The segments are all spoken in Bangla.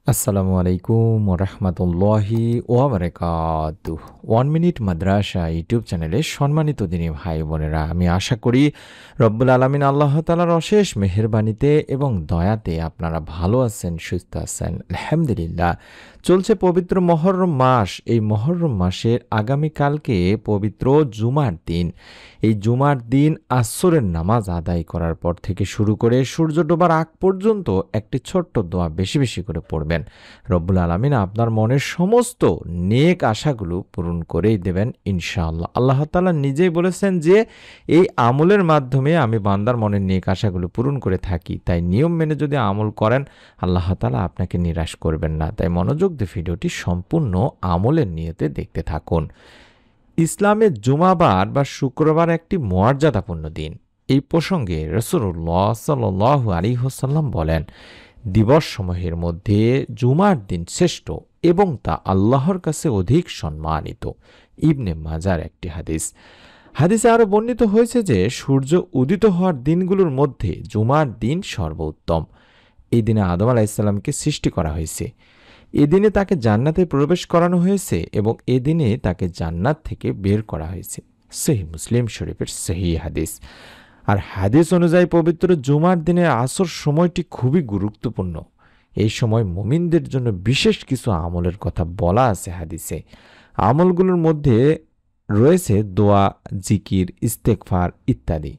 আসসালামু আলাইকুম ওরহমতুল্লাহি ওয়াবারাকাতুহ। 1 মিনিট মাদ্রাসা ইউটিউব চ্যানেলে সম্মানিত দিনী ভাই বোনেরা, আমি আশা করি রব্বুল আলামিন আল্লাহ তাআলার অশেষ মেহেরবানিতে এবং দয়াতে আপনারা ভালো আছেন, সুস্থ আছেন। আলহামদুলিল্লাহ। চলছে পবিত্র মহররম মাস। এই মহররম মাসের আগামীকালকে পবিত্র জুমার দিন। এই জুমার দিন আসরের নামাজ আদায় করার পর থেকে শুরু করে সূর্য ডোবার আগ পর্যন্ত একটি ছোট্ট দোয়া বেশি বেশি করে পড়বেন। রব্বুল আলামিন আপনার মনের সমস্ত নেক আশাগুলো পূরণ করেই দেবেন ইনশাআল্লাহ। আল্লাহ তাআলা নিজেই বলেছেন যে এই আমলের মাধ্যমে আমি বান্দার মনের নেক আশাগুলো পূরণ করে থাকি। তাই নিয়ম মেনে যদি আমল করেন, আল্লাহ তাআলা আপনাকে নিরাশ করবেন না। তাই মনোযোগ দিয়ে ভিডিওটি সম্পূর্ণ আমলের নিয়তে দেখতে থাকুন। ইসলামের জুমাবার বা শুক্রবার একটি মর্যাদাপূর্ণ দিন। এই প্রসঙ্গে রাসূলুল্লাহ সাল্লাল্লাহু আলাইহি ওয়াসাল্লাম বলেন, দিবসসমূহের মধ্যে জুমার দিন শ্রেষ্ঠ এবং তা আল্লাহর কাছে অধিক সম্মানিত। ইবনে মাজার একটি হাদিস। হাদিসে আরও বর্ণিত হয়েছে যে সূর্য উদিত হওয়ার দিনগুলোর মধ্যে জুমার দিন সর্বোত্তম। এই দিনে আদম আলাইহিসসালামকে সৃষ্টি করা হয়েছে। এদিনে তাকে জান্নাতে প্রবেশ করানো হয়েছে এবং এদিনে তাকে জান্নাত থেকে বের করা হয়েছে। সহিহ মুসলিম শরীফের সহিহ হাদিস। আর হাদিস অনুযায়ী পবিত্র জুমার দিনের আসর সময়টি খুবই গুরুত্বপূর্ণ। এই সময় মুমিনদের জন্য বিশেষ কিছু আমলের কথা বলা আছে হাদিসে। আমলগুলোর মধ্যে রয়েছে দোয়া, জিকির, ইস্তেগফার ইত্যাদি।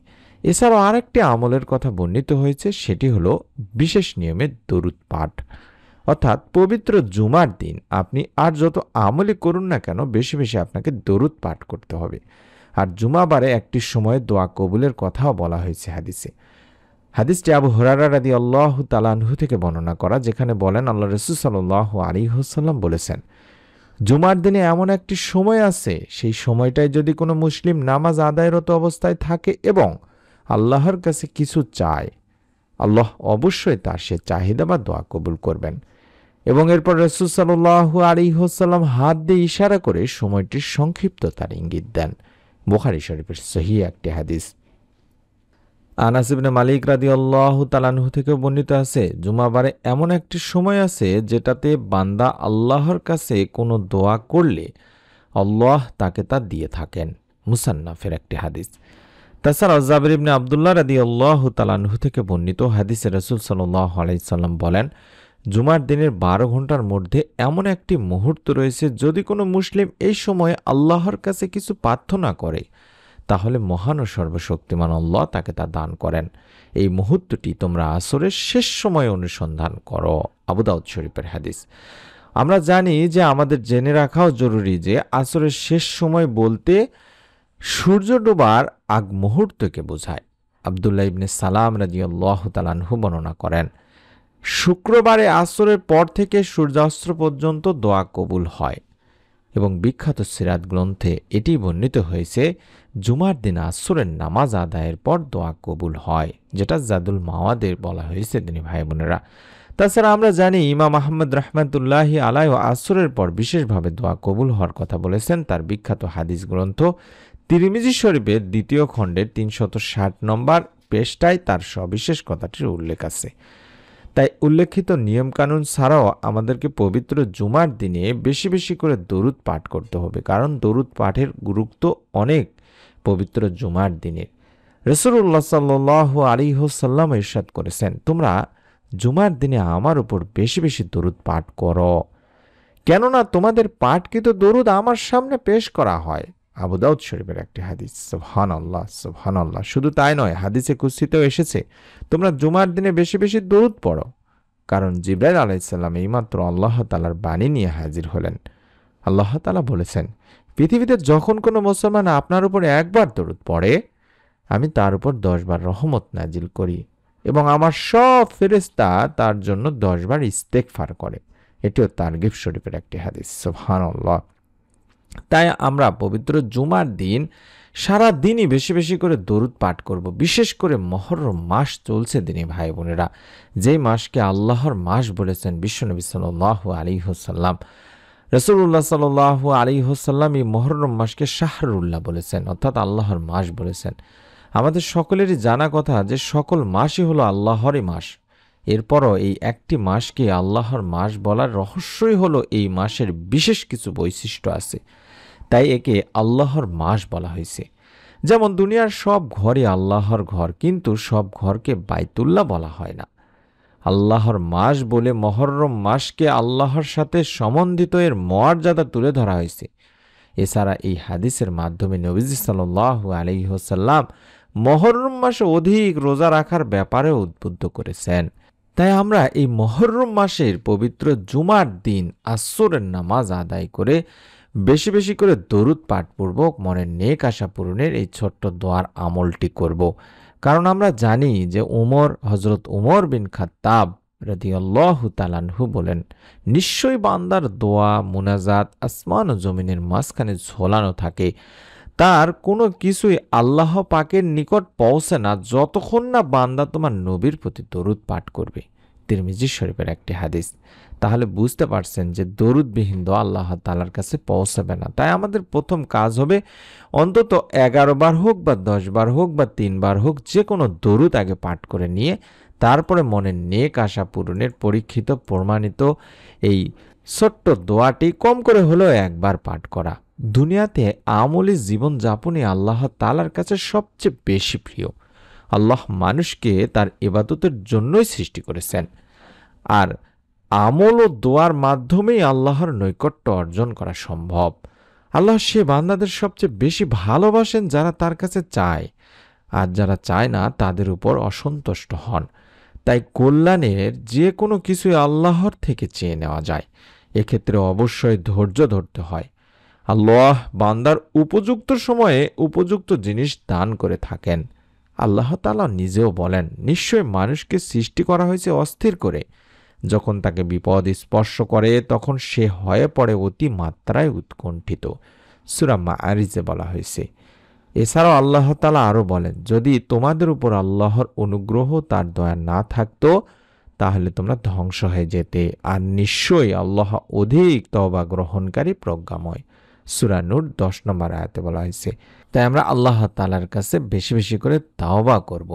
এছাড়াও আরেকটি আমলের কথা বর্ণিত হয়েছে, সেটি হলো বিশেষ নিয়মে দরুদ পাঠ। অর্থাৎ পবিত্র জুমার দিন আপনি আর যত আমলই করুন না কেন, বেশি বেশি আপনাকে দরুদ পাঠ করতে হবে। আর জুমাবারে একটি সময় দোয়া কবুলের কথাও বলা হয়েছে হাদিসে। হাদিসটি আবু হুরায়রা রাদিয়াল্লাহু তাআলা আনহু থেকে বর্ণনা করা, যেখানে বলেন আল্লাহ রাসূল সাল্লাল্লাহু আলাইহি ওয়াসাল্লাম বলেছেন, জুমার দিনে এমন একটি সময় আছে, সেই সময়টায় যদি কোনো মুসলিম নামাজ আদায়রত অবস্থায় থাকে এবং আল্লাহর কাছে কিছু চায়, আল্লাহ অবশ্যই তার সে চাহিদা বা দোয়া কবুল করবেন। এবং এরপর রাসূল সাল্লাল্লাহু আলাইহি ওয়াসাল্লাম হাত দিয়ে ইশারা করে সময়টির সংক্ষিপ্ততার ইঙ্গিত দেন। বুখারী শরীফের সহিহ একটি হাদিস। আনাস ইবনে মালিক রাদিয়াল্লাহু তাআলা আনহু থেকে বর্ণিত আছে, জুমাবারে এমন একটি সময় আছে যেটাতে বান্দা আল্লাহর কাছে কোনো দোয়া করলে আল্লাহ তাকে তা দিয়ে থাকেন। মুসান্নাফের একটি হাদিস। তাছাড়া জাবির ইবনে আব্দুল্লাহ রাদিয়াল্লাহু তাআলা আনহু থেকে বর্ণিত হাদিসে রাসূল সাল্লাল্লাহু আলাইহি সাল্লাম বলেন, জুমার দিনের 12 ঘন্টার মধ্যে এমন একটি মুহূর্ত রয়েছে, যদি কোনো মুসলিম এই সময়ে আল্লাহর কাছে কিছু প্রার্থনা করে, তাহলে মহান ও সর্বশক্তিমান আল্লাহ তাকে তা দান করেন। এই মুহূর্তটি তোমরা আসরের শেষ সময়ে অনুসন্ধান করো। আবু দাউদ শরীফের হাদিস। আমরা জানি যে আমাদের জেনে রাখাও জরুরি যে আসরের শেষ সময় বলতে সূর্য ডোবার আগ মুহূর্তকে বোঝায়। আব্দুল্লাহ ইবনে সালাম রাদিয়াল্লাহু তাআলা আনহু বর্ণনা করেন, শুক্রবারে আসরের পর থেকে সূর্যাস্ত পর্যন্ত দোয়া কবুল হয় এবং বিখ্যাত সিরাত গ্রন্থে এটি বর্ণিত হয়েছে, জুমার দিন আসরের নামাজ আদায়ের পর দোয়া কবুল হয়, যেটা জাদুল মাওয়াদের বলা হয়েছে দিনী ভাই বোনেরা। তাছাড়া আমরা জানি ইমাম আহমদ রাহমাতুল্লাহি আলাইহি আসরের পর বিশেষভাবে দোয়া কবুল হওয়ার কথা বলেছেন তার বিখ্যাত হাদিস গ্রন্থ তিরমিজি শরীফের 2য় খণ্ডের 360 নম্বর পৃষ্ঠায় তার সবিশেষ কথাটির উল্লেখ আছে। তাই উল্লেখিত নিয়মকানুন ছাড়াও আমাদেরকে পবিত্র জুমার দিনে বেশি বেশি করে দরুদ পাঠ করতে হবে, কারণ দরুদ পাঠের গুরুত্ব অনেক পবিত্র জুমার দিনে। রাসূলুল্লাহ সাল্লাল্লাহু আলাইহি ওয়াসাল্লাম ইরশাদ করেছেন, তোমরা জুমার দিনে আমার উপর বেশি বেশি দরুদ পাঠ করো, কেননা তোমাদের পাঠকৃত দরুদ আমার সামনে পেশ করা হয়। আবু দাউদ শরীফের একটি হাদিস। সুবহানাল্লাহ, সুবহানাল্লাহ। শুধু তাই নয়, হাদিসে কুদসিতেও এসেছে, তোমরা জুমার দিনে বেশি বেশি দরুদ পড়ো, কারণ জিবরাইল আলাইহিস সালাম এইমাত্র আল্লাহ তাআলার বাণী নিয়ে হাজির হলেন। আল্লাহ তাআলা বলেছেন, পৃথিবীতে যখন কোনো মুসলমান আপনার উপর একবার দরুদ পড়ে, আমি তার উপর 10 বার রহমত নাজিল করি এবং আমার সব ফেরেশতা তার জন্য 10 বার ইস্তেগফার করে। এটিও তারগিব শরীফের একটি হাদিস। সুবহানাল্লাহ। তাই আমরা পবিত্র জুমার দিন সারা দিনই বেশি বেশি করে দরুদ পাঠ করব। বিশেষ করে মহররম মাস চলছে দিনী ভাই বোনেরা, যেই মাসকে আল্লাহর মাস বলেছেন বিশ্বনবী সাল্লাল্লাহু আলাইহি ওয়াসাল্লাম। রাসূলুল্লাহ সাল্লাল্লাহু আলাইহি ওয়াসাল্লাম এই মহররম মাসকে শাহরুল্লাহ বলেছেন, অর্থাৎ আল্লাহর মাস বলেছেন। আমাদের সকলেরই জানা কথা যে সকল মাসই হলো আল্লাহরই মাস। এরপরও এই একটি মাসকে আল্লাহর মাস বলার রহস্যই হলো এই মাসের বিশেষ কিছু বৈশিষ্ট্য আছে, তাই একে আল্লাহর মাস বলা হয়েছে। যেমন দুনিয়ার সব ঘরই আল্লাহর ঘর, কিন্তু সব ঘরকে বাইতুল্লাহ বলা হয় না। আল্লাহর মাস বলে মহররম মাসকে আল্লাহর সাথে সম্বন্ধিত এর মর্যাদা তুলে ধরা হয়েছে। এছাড়া এই হাদিসের মাধ্যমে নবীজি সাল্লাল্লাহু আলাইহি ওয়াসাল্লাম মহররম মাসে অধিক রোজা রাখার ব্যাপারে উদ্বুদ্ধ করেছেন। তাই আমরা এই মহররম মাসের পবিত্র জুমার দিন আসরের নামাজ আদায় করে বেশি বেশি করে দরুদ পাঠপূর্বক মনের নেক আশা পূরণের এই ছোট্ট দোয়ার আমলটি করব। কারণ আমরা জানি যে হজরত উমর বিন খাত্তাব রাদিয়াল্লাহু তাআলা আনহু বলেন, নিশ্চয়ই বান্দার দোয়া মুনাজাত আসমান ও জমিনের মাঝখানে ঝোলানো থাকে, তার কোনো কিছুই আল্লাহ পাকের নিকট পৌঁছে না যতক্ষণ না বান্দা তোমার নবীর প্রতি দরুদ পাঠ করবে। তিরমিজি শরীফের একটি হাদিস। তাহলে বুঝতে পারছেন যে দরুদবিহীন দোয়া আল্লাহ তাআলার কাছে পৌঁছাবে না। তাই আমাদের প্রথম কাজ হবে অন্তত 11 বার হোক বা 10 বার হোক বা 3 বার হোক, যে কোনো দরুদ আগে পাঠ করে নিয়ে তারপরে মনের নেক আশা পূরণের পরীক্ষিত প্রমাণিত এই ছোট্ট দোয়াটি কম করে হলেও একবার পাঠ করা। দুনিয়াতে আমলি জীবনযাপনই আল্লাহ তাআলার কাছে সবচেয়ে বেশি প্রিয়। আল্লাহ মানুষকে তার ইবাদতের জন্যই সৃষ্টি করেছেন, আর আমল ও দোয়ার মাধ্যমেই আল্লাহর নৈকট্য অর্জন করা সম্ভব। আল্লাহ সে বান্দাদের সবচেয়ে বেশি ভালোবাসেন যারা তার কাছে চায়, আর যারা চায় না তাদের উপর অসন্তুষ্ট হন। তাই কল্যাণের যে কোনো কিছুই আল্লাহর থেকে চেয়ে নেওয়া যায়। এক্ষেত্রে অবশ্যই ধৈর্য ধরতে হয়। আল্লাহ বান্দার উপযুক্ত সময়ে উপযুক্ত জিনিস দান করে থাকেন। আল্লাহ তাআলা নিজেও বলেন, নিশ্চয় মানুষকে সৃষ্টি করা হয়েছে অস্থির করে। যখন তাকে বিপদ স্পর্শ করে তখন সে হয়ে পড়ে অতি মাত্রায় উৎকণ্ঠিত। সূরা মাআরিজে বলা হয়েছে। এছাড়াও আল্লাহ তাআলা আরও বলেন, যদি তোমাদের উপর আল্লাহর অনুগ্রহ তার দয়া না থাকতো তাহলে তোমরা ধ্বংস হয়ে যেতে, আর নিশ্চয়ই আল্লাহ অধিক তওবা গ্রহণকারী প্রজ্ঞাময়। সূরা নূর 10 নম্বর আয়াতে বলা হয়েছে। তাই আমরা আল্লাহ তাআলার কাছে বেশি বেশি করে তাওবা করব,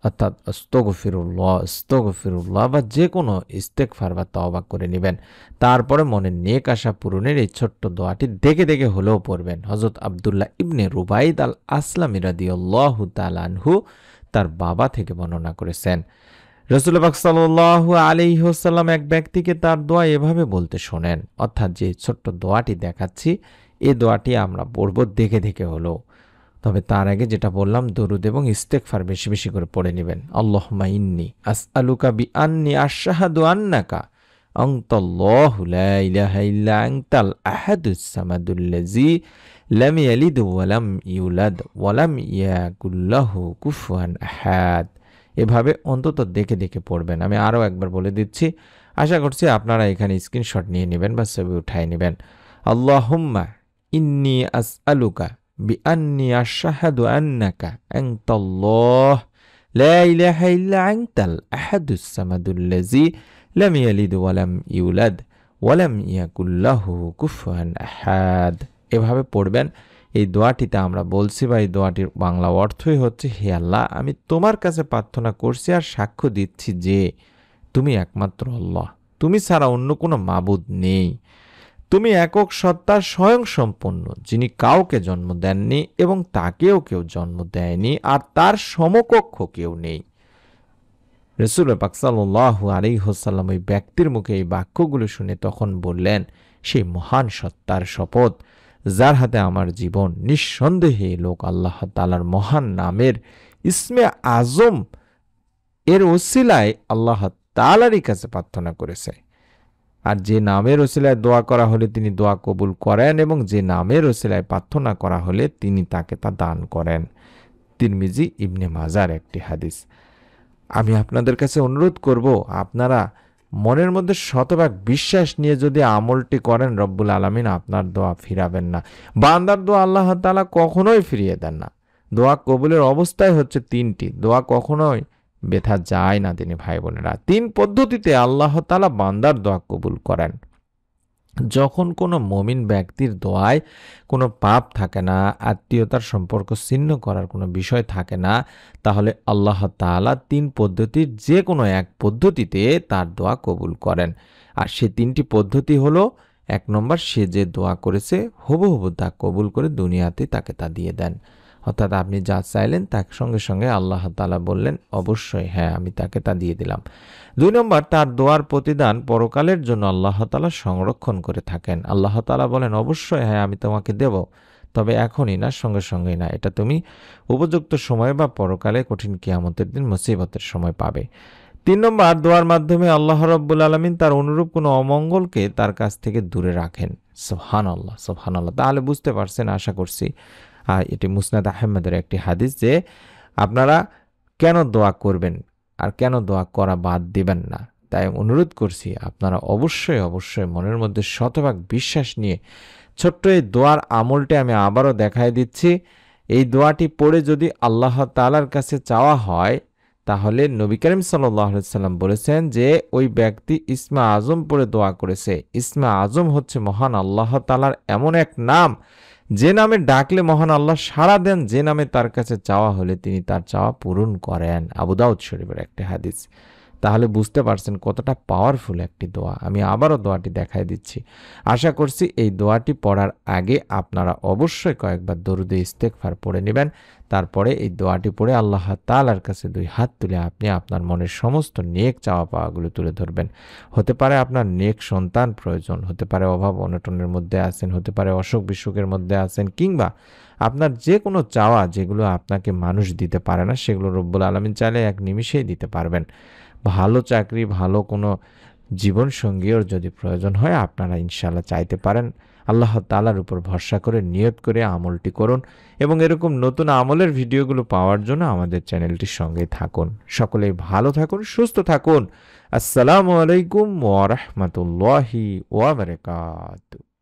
অর্থাৎ আস্তাগফিরুল্লাহ বা যে কোনো ইস্তেগফার বা তাওবা করে নেবেন। তারপরে মনের নেক আশা পূরণের এই ছোট্ট দোয়াটি দেখে দেখে হলেও পড়বেন। হযরত আব্দুল্লাহ ইবনে রুবাইদ আল আসলামী রাদিয়াল্লাহু তাআলা আনহু তার বাবা থেকে বর্ণনা করেছেন, রাসূল পাক সাল্লাল্লাহু আলাইহি ওয়াসাল্লাম এক ব্যক্তিকে তার দোয়া এভাবে বলতে শোনেন। অর্থাৎ যে ছোট্ট দোয়াটি দেখাচ্ছি, এই দোয়াটি আমরা পড়ব দেখে দেখে হলো। তবে তার আগে যেটা বললাম, দরুদ এবং ইস্তেগফার বেশি বেশি করে পড়ে নেবেন। আল্লাহুম্মা ইন্নী আসআলুকা বিআন্নী আশহাদু আন্নাকা আনতাল্লাহু লা ইলাহা ইল্লা আনতাল আহাদুস সামাদুল্লাযী লাম ইয়ালিদ ওয়া লাম ইউলাদ ওয়া লাম ইয়াকুল লাহু কুফুয়ান আহাদ। এভাবে অন্তত দেখে দেখে পড়বেন। আমি আরও একবার বলে দিচ্ছি, আশা করছি আপনারা এখানে স্ক্রিনশট নিয়ে নেবেন বা ছবি উঠায় নেবেন। আল্লাহুম্মা ইন্নী আসআলুকা বিআন্নী আশহাদু আন্নাকা আনতাল্লাহ লা ইলাহা ইল্লা আনতাল আহাদুস সামাদুল্লাযী লাম ইয়ালিদ ওয়া লাম ইউলাদ ওয়া লাম ইয়াকুল লাহু কুফুয়ান আহাদ। এভাবে পড়বেন। এই দোয়াটিতে আমরা বলছি বা এই দোয়াটির বাংলা অর্থই হচ্ছে, হে আল্লাহ, আমি তোমার কাছে প্রার্থনা করছি আর সাক্ষ্য দিচ্ছি যে তুমি একমাত্র আল্লাহ, তুমি ছাড়া অন্য কোনো মাবুদ নেই। তুমি একক সত্তার স্বয়ং সম্পন্ন, যিনি কাউকে জন্ম দেননি এবং তাকেও কেউ জন্ম দেয়নি, আর তার সমকক্ষ কেউ নেই। রাসূল পাক সাল্লাল্লাহু আলাইহি ওয়াসাল্লাম ওই ব্যক্তির মুখে এই বাক্যগুলো শুনে তখন বললেন, সেই মহান সত্তার শপথ যার হাতে আমার জীবন, নিঃসন্দেহে লোক আল্লাহ তাআলার মহান নামের ইসমে আজম এর ওসিলায় আল্লাহ তাআলারই কাছে প্রার্থনা করেছে। আর যে নামের ওসিলায় দোয়া করা হলে তিনি দোয়া কবুল করেন, এবং যে নামের ওসিলায় প্রার্থনা করা হলে তিনি তাকে তা দান করেন। তিরমিজি ইবনে মাজার একটি হাদিস। আমি আপনাদের কাছে অনুরোধ করব, আপনারা মনের মধ্যে শতভাগ বিশ্বাস নিয়ে যদি আমলটি করেন, রব্বুল আলামিন আপনার দোয়া ফিরাবেন না। বান্দার দোয়া আল্লাহ তাআলা কখনোই ফিরিয়ে দেন না। দোয়া কবুলের অবস্থায় হচ্ছে 3টি। দোয়া কখনোই ব্যথা যায় না। তিনি ভাই বোনেরা, 3 পদ্ধতিতে আল্লাহ তাআলা বান্দার দোয়া কবুল করেন। যখন কোনো মুমিন ব্যক্তির দোয়ায় কোনো পাপ থাকে না, আত্মীয়তার সম্পর্ক ছিন্ন করার কোনো বিষয় থাকে না, তাহলে আল্লাহ তাআলা ৩ পদ্ধতির যে কোনো এক পদ্ধতিতে তার দোয়া কবুল করেন। আর সে ৩টি পদ্ধতি হলো, ১ নম্বর, সে যে দোয়া করেছে হুবহু তা কবুল করে দুনিয়াতে তাকে তা দিয়ে দেন। অর্থাৎ আপনি যা চাইলেন তার সঙ্গে সঙ্গে আল্লাহ তাআলা বললেন অবশ্যই হ্যাঁ আমি তাকে তা দিয়ে দিলাম। ২ নম্বর, তার দোয়ার প্রতিদান পরকালের জন্য আল্লাহ তাআলা সংরক্ষণ করে থাকেন। আল্লাহ তাআলা বলেন অবশ্যই হ্যাঁ আমি তোমাকে দেব, তবে এখনই না, সঙ্গে সঙ্গেই না, এটা তুমি উপযুক্ত সময় বা পরকালে কঠিন কিয়ামতের দিন মুসিবতের সময় পাবে। ৩ নম্বর, দোয়ার মাধ্যমে আল্লাহ রাব্বুল আলামিন তার অনুরূপ কোনো অমঙ্গলকে তার কাছ থেকে দূরে রাখেন। সুবহানাল্লাহ, সুবহানাল্লাহ। তাহলে বুঝতে পারছেন আশা করছি, এটি মুসনাদ আহমদের একটি হাদিস, যে আপনারা কেন দোয়া করবেন আর কেন দোয়া করা বাদ দিবেন না। তাই অনুরোধ করছি আপনারা অবশ্যই অবশ্যই মনের মধ্যে শতভাগ বিশ্বাস নিয়ে ছোট্ট এই দোয়ার আমলটি আমি আবারও দেখাই দিচ্ছি। এই দোয়াটি পড়ে যদি আল্লাহ তাআলার কাছে চাওয়া হয়, তাহলে নবী করিম সাল্লাল্লাহু আলাইহি সাল্লাম বলেছেন যে ওই ব্যক্তি ইসমে আজম পড়ে দোয়া করেছে। ইসমে আজম হচ্ছে মহান আল্লাহ তাআলার এমন এক নাম, যে নামে ডাকলে মহান আল্লাহ সাড়া দেন, যে নামে তার কাছে চাওয়া হলে তিনি তার চাওয়া পূরণ করেন। আবু দাউদ শরীফের একটি হাদিস। তাহলে বুঝতে পারছেন কতটা পাওয়ারফুল একটি দোয়া। আমি আবারও দোয়াটি দেখাই দিচ্ছি। আশা করছি এই দোয়াটি পড়ার আগে আপনারা অবশ্যই কয়েকবার দরুদে ইস্তেগফার পড়ে নেবেন। তারপরে এই দোয়াটি পড়ে আল্লাহ তাআলার কাছে ২ হাত তুলে আপনি আপনার মনের সমস্ত নেক চাওয়া পাওয়াগুলো তুলে ধরবেন। হতে পারে আপনার নেক সন্তান প্রয়োজন, হতে পারে অভাব অনটনের মধ্যে আছেন, হতে পারে অসুখ বিসুখের মধ্যে আছেন, কিংবা আপনার যে কোনো চাওয়া যেগুলো আপনাকে মানুষ দিতে পারে না, সেগুলো রব্বুল আলামিন চাইলে এক নিমিষেই দিতে পারবেন। ভালো চাকরি, ভালো কোনো জীবনসঙ্গীর যদি প্রয়োজন হয়, আপনারা ইনশাআল্লাহ চাইতে পারেন। আল্লাহ তাআলার উপর ভরসা করে নিয়ত করে আমলটি করুন এবং এরকম নতুন আমলের ভিডিওগুলো পাওয়ার জন্য আমাদের চ্যানেলটির সঙ্গেই থাকুন। সকলেই ভালো থাকুন, সুস্থ থাকুন। আসসালামু আলাইকুম ওয়া রাহমাতুল্লাহি ওয়া বারাকাতুহু।